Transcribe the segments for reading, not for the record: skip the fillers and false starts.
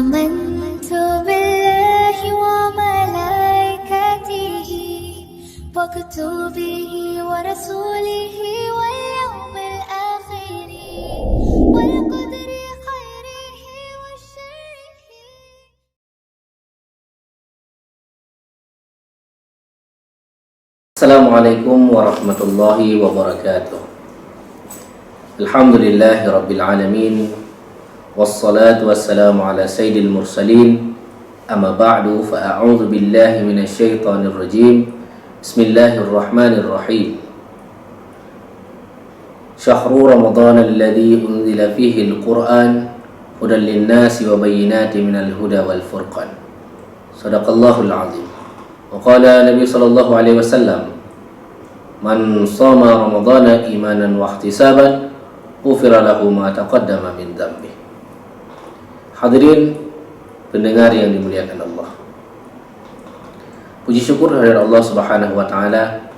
آمنت بالله وملائكته وكتبه ورسوله واليوم الآخر والقدر خيره وشره. Assalamualaikum warahmatullahi wabarakatuh. Alhamdulillahi rabbil alamin. Wassalatu wassalamu ala sayyidil mursalin. Amma ba'du, fa'a'udhu billahi minasyaitanir rajim. Bismillahirrahmanirrahim. Syahru Ramadan alladhi unzila fihi al-Qur'an hudan linnasi wa bayyinatin minal huda wal furqan. Sadaqallahul azim. Wa qala Nabi sallallahu alaihi wasallam, man shoma ramadhana imanan wa ihtisaban ghufira lahu ma taqaddama min dhanbi. Hadirin pendengar yang dimuliakan Allah, puji syukur kehadirat Allah Subhanahu wa taala.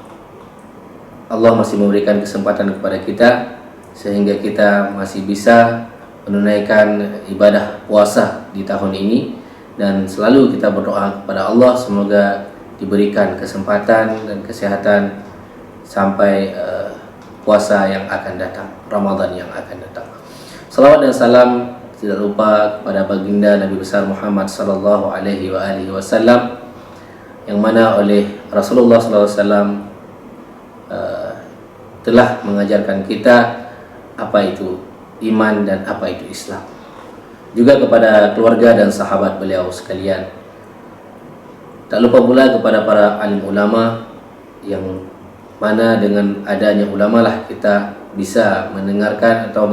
Allah masih memberikan kesempatan kepada kita sehingga kita masih bisa menunaikan ibadah puasa di tahun ini, dan selalu kita berdoa kepada Allah semoga diberikan kesempatan dan kesehatan sampai puasa yang akan datang, Ramadan yang akan datang. Salawat dan salam tidak lupa kepada baginda Nabi besar Muhammad sallallahu alaihi wasallam, yang mana oleh Rasulullah sallallahu alaihi wasallam telah mengajarkan kita apa itu iman dan apa itu Islam. Juga kepada keluarga dan sahabat beliau sekalian. Tak lupa pula kepada para alim ulama, yang mana dengan adanya ulama lah kita bisa mendengarkan atau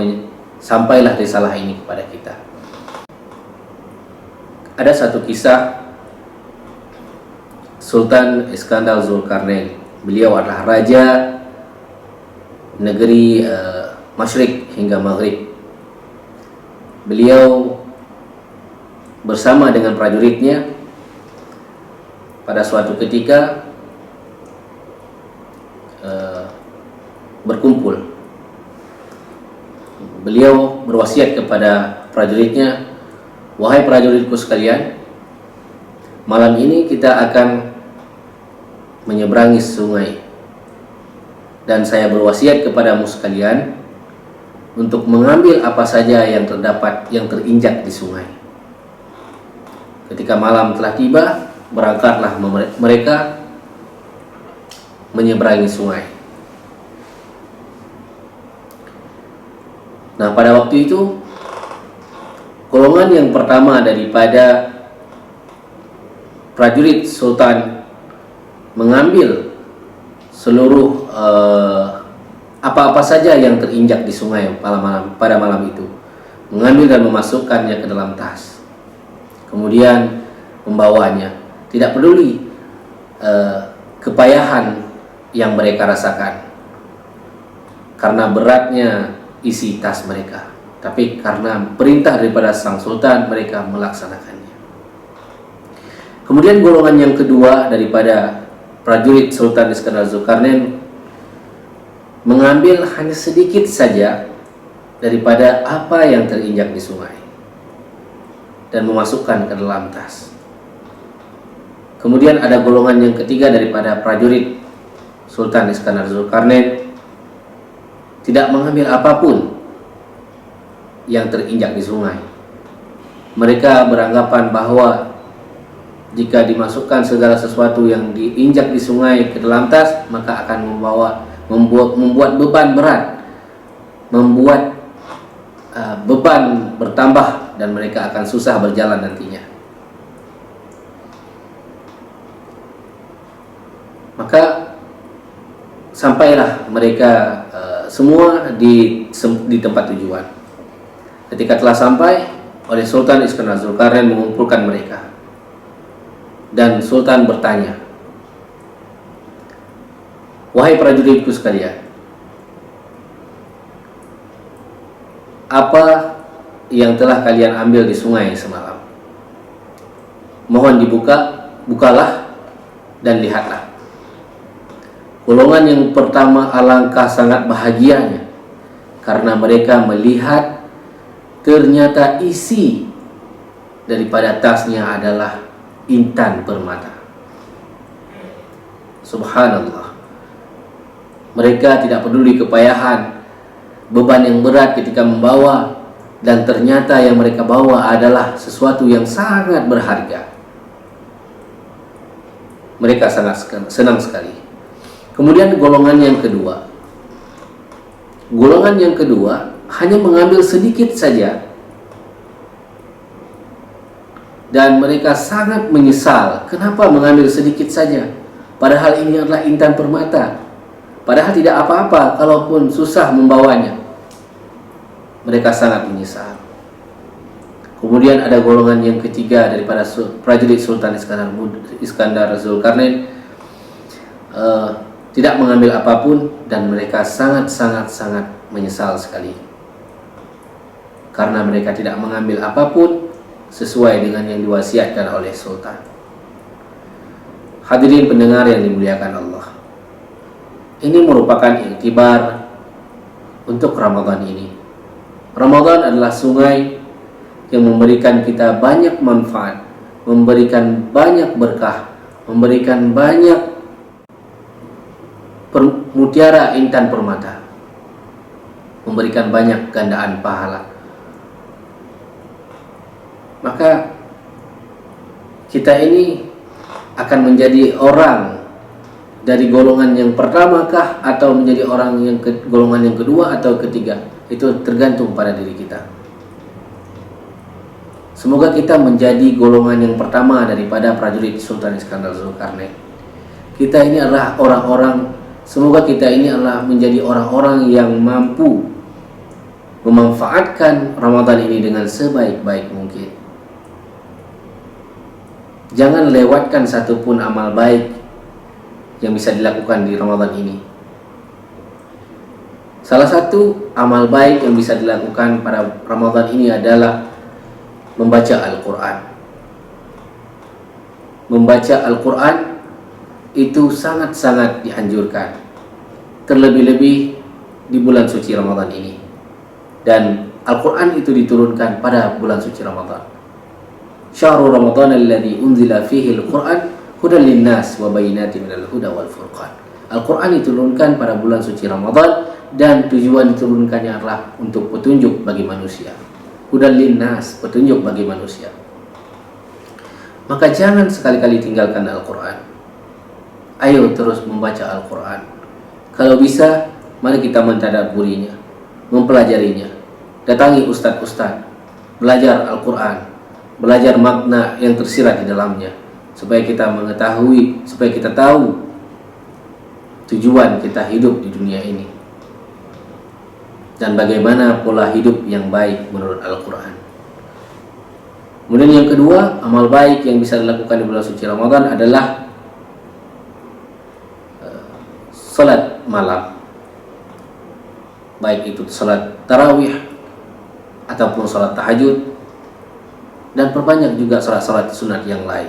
sampailah risalah ini kepada kita. Ada satu kisah Sultan Iskandar Zulkarnain. Beliau adalah raja negeri Masyriq hingga Maghrib. Beliau bersama dengan prajuritnya pada suatu ketika berkumpul. Beliau berwasiat kepada prajuritnya, wahai prajuritku sekalian, malam ini kita akan menyeberangi sungai, dan saya berwasiat kepadamu sekalian untuk mengambil apa saja yang terdapat yang terinjak di sungai. Ketika malam telah tiba, berangkatlah mereka menyeberangi sungai. Nah, pada waktu itu golongan yang pertama daripada prajurit Sultan mengambil seluruh apa-apa saja yang terinjak di sungai pada malam itu, mengambil dan memasukkannya ke dalam tas, kemudian membawanya, tidak peduli kepayahan yang mereka rasakan karena beratnya isi tas mereka, tapi karena perintah daripada sang sultan mereka melaksanakannya. Kemudian golongan yang kedua daripada prajurit Sultan Iskandar Zulkarnain mengambil hanya sedikit saja daripada apa yang terinjak di sungai dan memasukkan ke dalam tas. Kemudian ada golongan yang ketiga daripada prajurit Sultan Iskandar Zulkarnain tidak mengambil apapun yang terinjak di sungai. Mereka beranggapan bahwa jika dimasukkan segala sesuatu yang diinjak di sungai ke dalam tas, maka akan membuat beban berat, membuat beban bertambah, dan mereka akan susah berjalan nantinya. Maka sampailah mereka semua di tempat tujuan. Ketika telah sampai, oleh Sultan Iskandar Zulkarnain mengumpulkan mereka, dan Sultan bertanya, wahai prajuritku sekalian, apa yang telah kalian ambil di sungai semalam? Mohon bukalah dan lihatlah. Golongan yang pertama alangkah sangat bahagianya karena mereka melihat ternyata isi daripada tasnya adalah intan permata. Subhanallah. Mereka tidak peduli kepayahan, beban yang berat ketika membawa, dan ternyata yang mereka bawa adalah sesuatu yang sangat berharga. Mereka sangat senang sekali. Kemudian golongan yang kedua. Golongan yang kedua hanya mengambil sedikit saja, dan mereka sangat menyesal kenapa mengambil sedikit saja, padahal ini adalah intan permata, padahal tidak apa-apa kalaupun susah membawanya. Mereka sangat menyesal. Kemudian ada golongan yang ketiga daripada prajurit Sultan Iskandar Zulkarnain, tidak mengambil apapun, dan mereka sangat menyesal sekali karena mereka tidak mengambil apapun sesuai dengan yang diwasiatkan oleh Sultan. Hadirin pendengar yang dimuliakan Allah, ini merupakan iktibar untuk Ramadan ini. Ramadan adalah sungai yang memberikan kita banyak manfaat, memberikan banyak berkah, memberikan banyak mutiara intan permata, memberikan banyak gandaan pahala. Maka kita ini akan menjadi orang dari golongan yang pertamakah, atau menjadi orang yang golongan yang kedua atau ketiga, itu tergantung pada diri kita. Semoga kita menjadi golongan yang pertama daripada prajurit Sultan Iskandar Zulkarnain. Kita ini adalah semoga kita ini adalah menjadi orang-orang yang mampu memanfaatkan Ramadan ini dengan sebaik-baik mungkin. Jangan lewatkan satupun amal baik yang bisa dilakukan di Ramadan ini. Salah satu amal baik yang bisa dilakukan pada Ramadan ini adalah membaca Al-Quran. Membaca Al-Quran itu sangat dianjurkan, terlebih-lebih di bulan suci Ramadan ini. Dan Al-Quran itu diturunkan pada bulan suci Ramadan. Syahrul Ramadan alladzi unzila fihi al-Quran hudan linnas wa bayyinatin minal huda wal furqan. Al-Quran diturunkan pada bulan suci Ramadan, dan tujuan diturunkannya adalah untuk petunjuk bagi manusia. Hudan linnas, petunjuk bagi manusia. Maka jangan sekali-kali tinggalkan Al-Quran. Ayo terus membaca Al-Quran. Kalau bisa, mari kita mentadabburinya, mempelajarinya. Datangi ustadz-ustadz, belajar Al-Quran, belajar makna yang tersirat di dalamnya, supaya kita mengetahui, supaya kita tahu tujuan kita hidup di dunia ini, dan bagaimana pola hidup yang baik menurut Al-Quran. Kemudian yang kedua, amal baik yang bisa dilakukan di bulan suci Ramadan adalah salat malam, baik itu salat tarawih ataupun salat tahajud, dan perbanyak juga salat sunat yang lain.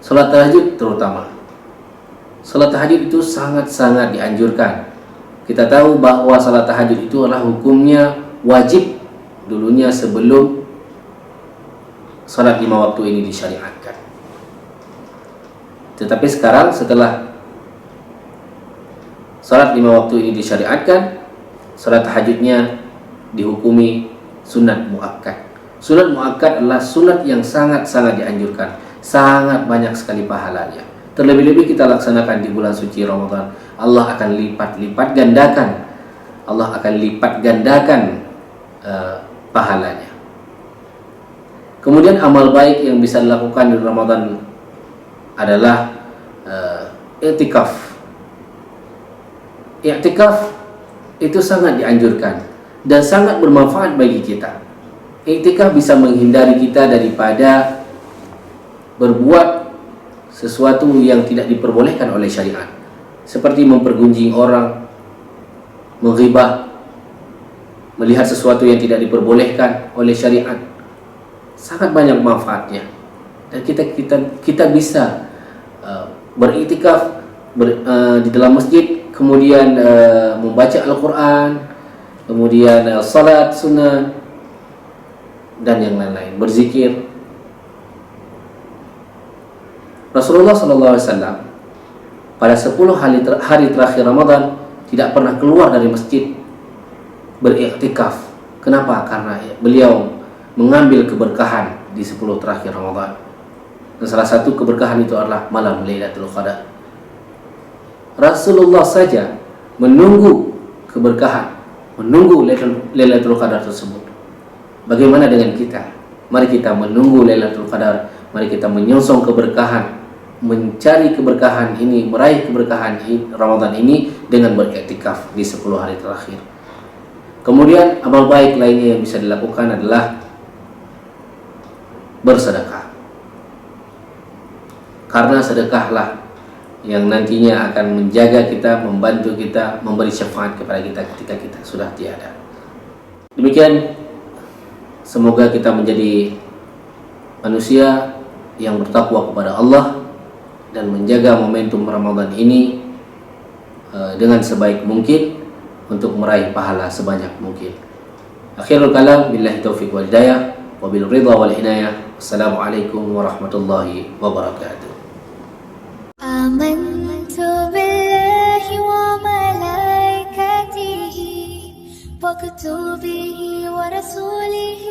Salat tahajud terutama. Salat tahajud itu sangat dianjurkan. Kita tahu bahwa salat tahajud itu adalah hukumnya wajib dulunya sebelum salat 5 waktu ini disyariatkan. Tetapi sekarang setelah salat 5 waktu ini disyariatkan, salat tahajudnya dihukumi sunat muakkad. Sunat muakkad adalah sunat yang sangat dianjurkan, sangat banyak sekali pahalanya. Terlebih-lebih kita laksanakan di bulan suci Ramadan, Allah akan lipat gandakan. Allah akan lipat gandakan pahalanya. Kemudian amal baik yang bisa dilakukan di Ramadan adalah i'tikaf. I'tikaf itu sangat dianjurkan dan sangat bermanfaat bagi kita. I'tikaf bisa menghindari kita daripada berbuat sesuatu yang tidak diperbolehkan oleh syariat, seperti mempergunjing orang, menghibah, melihat sesuatu yang tidak diperbolehkan oleh syariat. Sangat banyak manfaatnya, dan kita bisa beriktikaf di dalam masjid, kemudian membaca Al-Quran, kemudian salat sunnah, dan yang lain-lain, berzikir. Rasulullah SAW pada 10 hari terakhir Ramadan tidak pernah keluar dari masjid beriktikaf. Kenapa? Karena beliau mengambil keberkahan di 10 terakhir Ramadan. Dan salah satu keberkahan itu adalah malam Lailatul Qadar. Rasulullah saja menunggu keberkahan, menunggu Lailatul Qadar tersebut. Bagaimana dengan kita? Mari kita menunggu Lailatul Qadar, mari kita menyongsong keberkahan, mencari keberkahan ini, meraih keberkahan Ramadan ini dengan beriktikaf di 10 hari terakhir. Kemudian amal baik lainnya yang bisa dilakukan adalah bersedekah. Karena sedekahlah yang nantinya akan menjaga kita, membantu kita, memberi syafaat kepada kita ketika kita sudah tiada. Demikian, semoga kita menjadi manusia yang bertakwa kepada Allah dan menjaga momentum Ramadan ini dengan sebaik mungkin untuk meraih pahala sebanyak mungkin. Akhirul kalam, billahi taufiq wal hidayah, wa bil ridha wal inayah. Assalamualaikum warahmatullahi wabarakatuh. آمنت بالله وملائكته وكتبه ورسوله